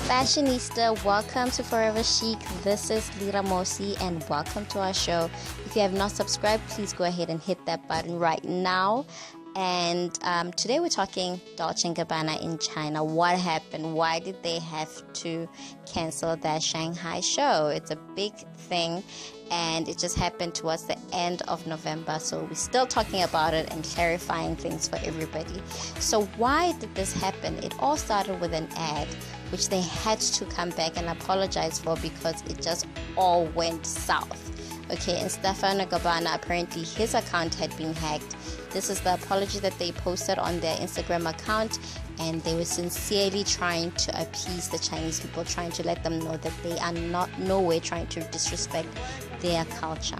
fashionista, welcome to Forever Chic. This is Lira Mosi and welcome to our show. If you have not subscribed, please go ahead and hit that button right now. And today we're talking Dolce Gabbana in China. What happened? Why did they have to cancel their Shanghai show? It's a big thing and it just happened towards the end of November. So we're still talking about it and clarifying things for everybody. So why did this happen? It all started with an ad which they had to come back and apologize for because it just all went south. Okay, and Dolce Gabbana, apparently his account had been hacked. This is the apology that they posted on their Instagram account, and they were sincerely trying to appease the Chinese people, trying to let them know that they are not nowhere trying to disrespect their culture.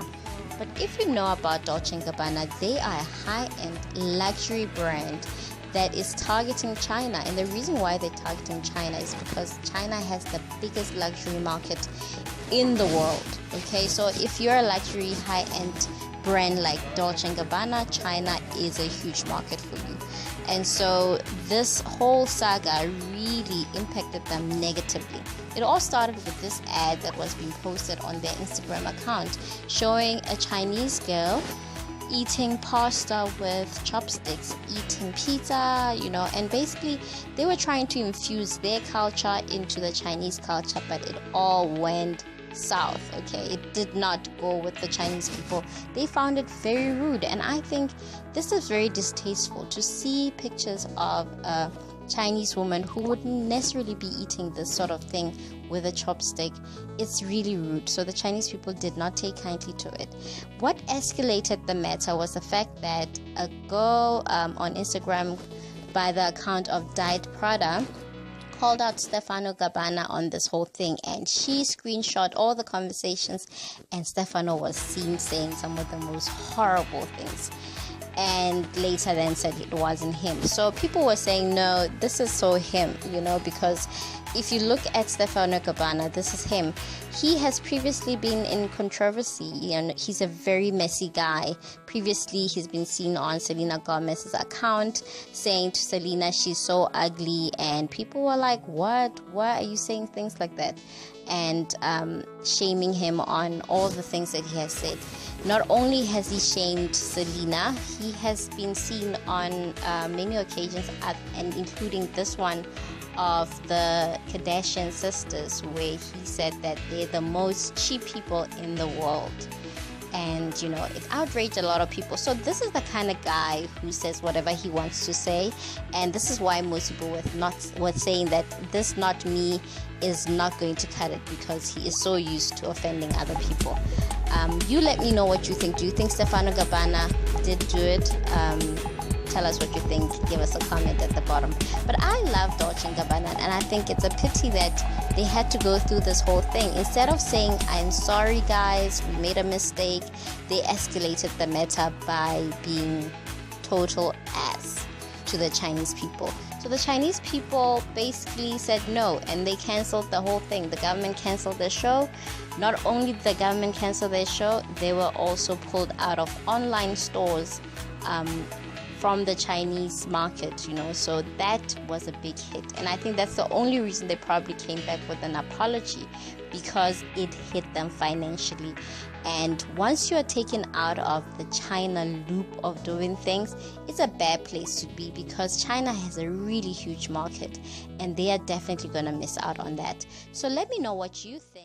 But if you know about Dolce Gabbana, they are a high-end luxury brand that is targeting China, and the reason why they're targeting China is because China has the biggest luxury market in the world. Okay, so if you're a luxury high-end brand like Dolce Gabbana, China is a huge market for you. And so this whole saga really impacted them negatively. It all started with this ad that was being posted on their Instagram account showing a Chinese girl eating pasta with chopsticks, eating pizza, and basically they were trying to infuse their culture into the Chinese culture, but it all went south. Okay, it did not go with the Chinese people. They found it very rude, and I think this is very distasteful to see pictures of a Chinese woman who wouldn't necessarily be eating this sort of thing with a chopstick. It's really rude. So the Chinese people did not take kindly to it. What escalated the matter was the fact that a girl on Instagram by the account of Diet Prada called out Stefano Gabbana on this whole thing, and she screenshot all the conversations, and Stefano was seen saying some of the most horrible things, and later then said it wasn't him. So people were saying, no, this is so him, because if you look at Stefano Gabbana, this is him. He has previously been in controversy, he's a very messy guy. Previously, he's been seen on Selena Gomez's account saying to Selena, she's so ugly, and people were like, what? Why are you saying things like that? And shaming him on all the things that he has said. Not only has he shamed Selena, he has been seen on many occasions, and including this one of the Kardashian sisters, where he said that they're the most cheap people in the world. And it outraged a lot of people. So this is the kind of guy who says whatever he wants to say, and this is why most people were saying that this not me is not going to cut it, because he is so used to offending other people. You let me know what you think. Do you think Stefano Gabbana did do it? Tell us what you think. Give us a comment at the bottom. But I love Dolce Gabbana, and I think it's a pity that they had to go through this whole thing. Instead of saying, I'm sorry guys, we made a mistake, they escalated the matter by being total ass to the Chinese people. So the Chinese people basically said no, and they canceled the whole thing. The government canceled their show. Not only did the government cancel their show, they were also pulled out of online stores from the Chinese market, so that was a big hit. And I think that's the only reason they probably came back with an apology, because it hit them financially. And once you are taken out of the China loop of doing things, it's a bad place to be, because China has a really huge market and they are definitely going to miss out on that. So let me know what you think.